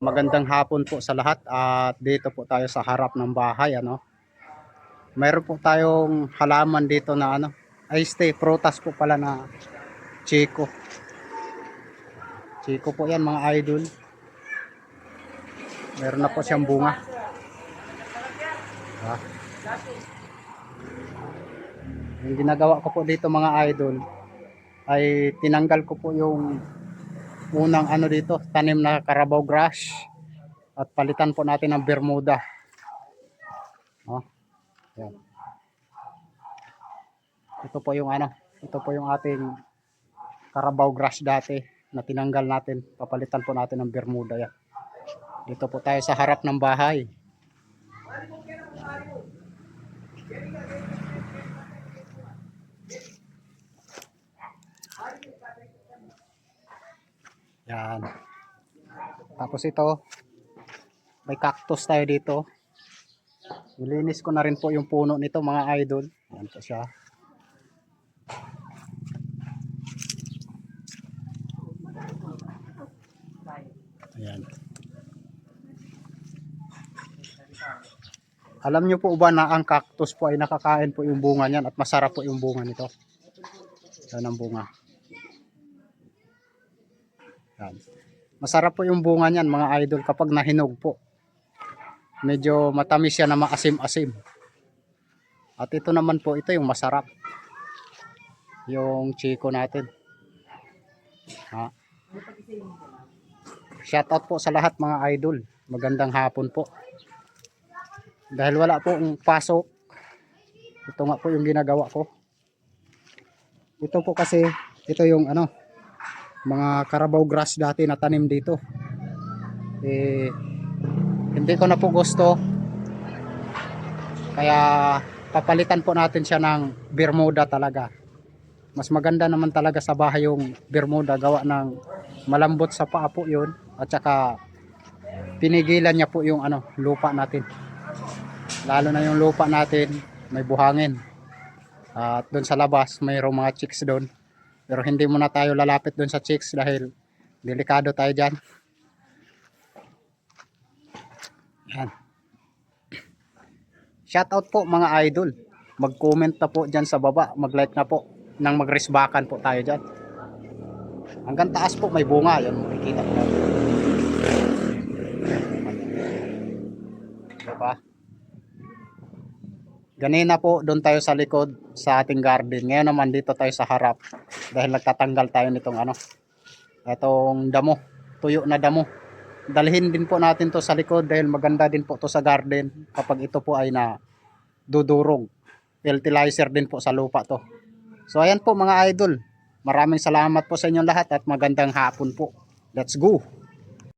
Magandang hapon po sa lahat at dito po tayo sa harap ng bahay Mayroon po tayong halaman dito na ay prutas po pala na chiko. Chiko po 'yan mga idol. Meron na po siyang bunga. Ah. Yung ginagawa ko po dito mga idol ay tinanggal ko po yung unang dito, tanim na Carabao grass at palitan po natin ng Bermuda. Yan. Ito po yung ito po yung ating Carabao grass dati na tinanggal natin, papalitan po natin ng Bermuda yan. Dito po tayo sa harap ng bahay. Yan. Tapos ito, may cactus tayo dito. Nilinis ko na rin po yung puno nito mga idol. Yan po siya. Ayan. Alam nyo po ba na ang cactus po ay nakakain po yung bunga niyan at masarap po yung bunga nito. Yan ang bunga. Yan. Masarap po yung bunga niyan mga idol kapag nahinog po. Medyo matamis siya na maasim-asim. At ito naman po, ito yung masarap. Yung chiko natin. Shoutout po sa lahat mga idol. Magandang hapon po. Dahil wala po ang pasok, ito nga po yung ginagawa ko. Ito po kasi, ito yung mga Carabao grass dati na tanim dito. Hindi ko na po gusto. Kaya papalitan po natin siya ng Bermuda talaga. Mas maganda naman talaga sa bahay yung Bermuda, gawa ng malambot sa paa po yun. At saka pinigilan niya po yung lupa natin. Lalo na yung lupa natin may buhangin. At doon sa labas mayroong mga chicks doon. Pero hindi muna tayo lalapit doon sa chicks dahil delikado tayo dyan. Yan. Shoutout po mga idol. Mag-comment na po dyan sa baba. Mag-like na po. Nang mag-resbakan po tayo dyan. Hanggang taas po may bunga. Yan, makikita po natin. Diba? Ganina po doon tayo sa likod sa ating garden. Ngayon naman dito tayo sa harap. Dahil nagtatanggal tayo nitong itong damo. Tuyo na damo. Dalhin din po natin to sa likod dahil maganda din po to sa garden kapag ito po ay na dudurog. Fertilizer din po sa lupa to. So ayan po mga idol. Maraming salamat po sa inyong lahat at magandang hapon po. Let's go!